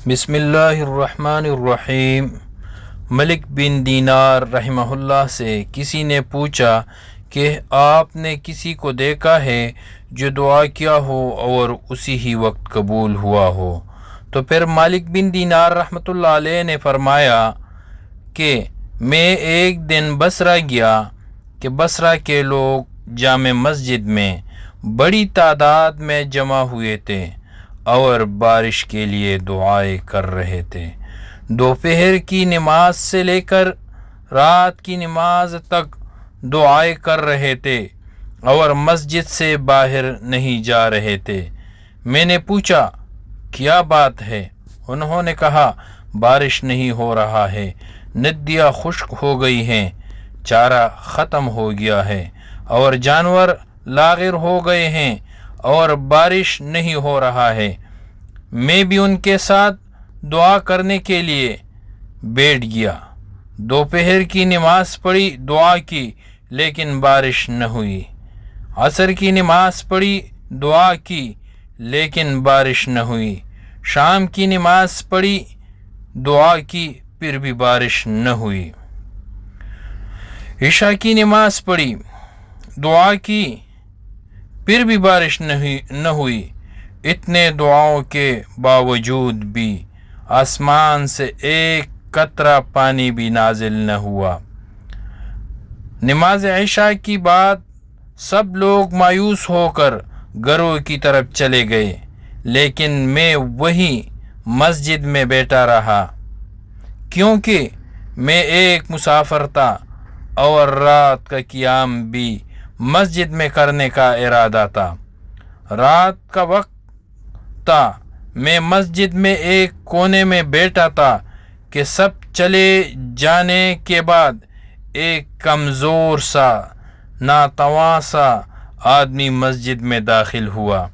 بسم اللہ الرحمن الرحیم۔ ملک بن دینار رحمہ اللہ سے کسی نے پوچھا کہ آپ نے کسی کو دیکھا ہے جو دعا کیا ہو اور اسی ہی وقت قبول ہوا ہو؟ تو پھر مالک بن دینار رحمۃ اللہ علیہ نے فرمایا کہ میں ایک دن بصرہ گیا کہ بصرہ کے لوگ جامع مسجد میں بڑی تعداد میں جمع ہوئے تھے اور بارش کے لیے دعائیں کر رہے تھے۔ دوپہر کی نماز سے لے کر رات کی نماز تک دعائیں کر رہے تھے اور مسجد سے باہر نہیں جا رہے تھے۔ میں نے پوچھا کیا بات ہے؟ انہوں نے کہا بارش نہیں ہو رہا ہے، ندیاں خشک ہو گئی ہیں، چارہ ختم ہو گیا ہے اور جانور لاغر ہو گئے ہیں اور بارش نہیں ہو رہا ہے۔ میں بھی ان کے ساتھ دعا کرنے کے لیے بیٹھ گیا۔ دوپہر کی نماز پڑھی، دعا کی، لیکن بارش نہ ہوئی۔ عصر کی نماز پڑھی، دعا کی، لیکن بارش نہ ہوئی۔ شام کی نماز پڑھی، دعا کی، پھر بھی بارش نہ ہوئی۔ عشاء کی نماز پڑھی، دعا کی، پھر بھی بارش نہ ہوئی۔ اتنے دعاؤں کے باوجود بھی آسمان سے ایک قطرہ پانی بھی نازل نہ ہوا۔ نماز عشاء کی بعد سب لوگ مایوس ہو کر گھروں کی طرف چلے گئے، لیکن میں وہیں مسجد میں بیٹھا رہا، کیونکہ میں ایک مسافر تھا اور رات کا قیام بھی مسجد میں کرنے کا ارادہ تھا۔ رات کا وقت تھا، میں مسجد میں ایک کونے میں بیٹھا تھا کہ سب چلے جانے کے بعد ایک کمزور سا ناتواں سا آدمی مسجد میں داخل ہوا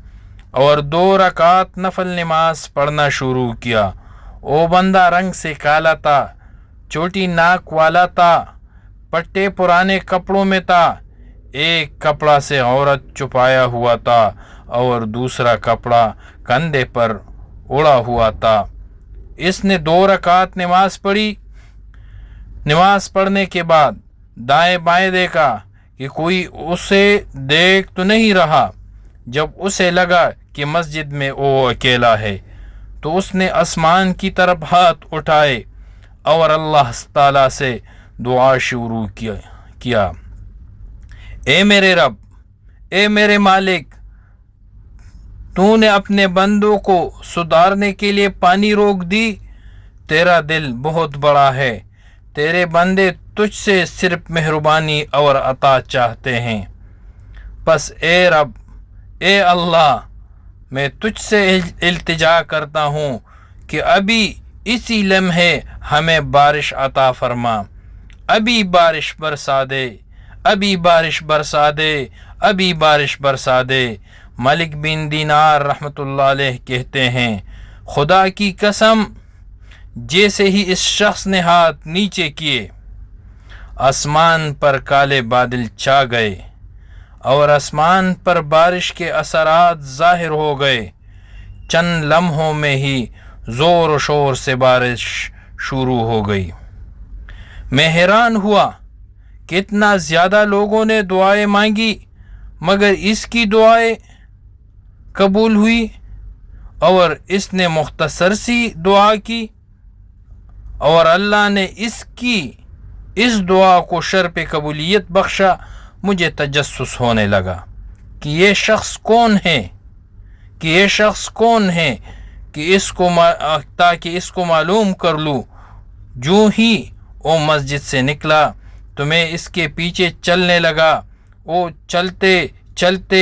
اور 2 رکعت نفل نماز پڑھنا شروع کیا۔ وہ بندہ رنگ سے کالا تھا، چھوٹی ناک والا تھا، پٹے پرانے کپڑوں میں تھا، ایک کپڑا سے عورت چھپایا ہوا تھا اور دوسرا کپڑا کندھے پر اڑا ہوا تھا۔ اس نے 2 رکعت نماز پڑھی۔ نماز پڑھنے کے بعد دائیں بائیں دیکھا کہ کوئی اسے دیکھ تو نہیں رہا۔ جب اسے لگا کہ مسجد میں وہ اکیلا ہے تو اس نے آسمان کی طرف ہاتھ اٹھائے اور اللہ تعالیٰ سے دعا شروع کیا، اے میرے رب، اے میرے مالک، تو نے اپنے بندوں کو سدھارنے کے لیے پانی روک دی۔ تیرا دل بہت بڑا ہے، تیرے بندے تجھ سے صرف مہربانی اور عطا چاہتے ہیں۔ پس اے رب، اے اللہ، میں تجھ سے التجا کرتا ہوں کہ ابھی اسی لمحے ہمیں بارش عطا فرما، ابھی بارش برسا دے، ابھی بارش برسا دے، ابھی بارش برسا دے۔ ملک بن دینار رحمۃ اللہ علیہ کہتے ہیں خدا کی قسم، جیسے ہی اس شخص نے ہاتھ نیچے کیے آسمان پر کالے بادل چھا گئے اور آسمان پر بارش کے اثرات ظاہر ہو گئے۔ چند لمحوں میں ہی زور و شور سے بارش شروع ہو گئی۔ میں حیران ہوا، کتنا زیادہ لوگوں نے دعائیں مانگی مگر اس کی دعائیں قبول ہوئی اور اس نے مختصر سی دعا کی اور اللہ نے اس دعا کو شرف قبولیت بخشا۔ مجھے تجسس ہونے لگا کہ یہ شخص کون ہے تاکہ اس کو معلوم کر لوں۔ جو ہی وہ مسجد سے نکلا تو میں اس کے پیچھے چلنے لگا۔ وہ چلتے چلتے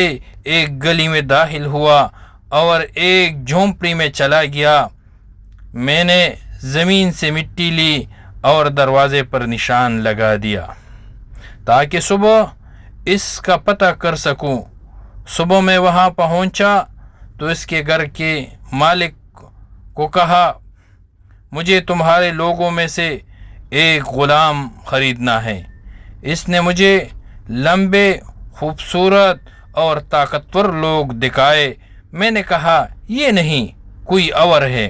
ایک گلی میں داخل ہوا اور ایک جھونپڑی میں چلا گیا۔ میں نے زمین سے مٹی لی اور دروازے پر نشان لگا دیا تاکہ صبح اس کا پتہ کر سکوں۔ صبح میں وہاں پہنچا تو اس کے گھر کے مالک کو کہا مجھے تمہارے لوگوں میں سے ایک غلام خریدنا ہے۔ اس نے مجھے لمبے، خوبصورت اور طاقتور لوگ دکھائے۔ میں نے کہا یہ نہیں، کوئی اور ہے۔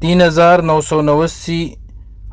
3989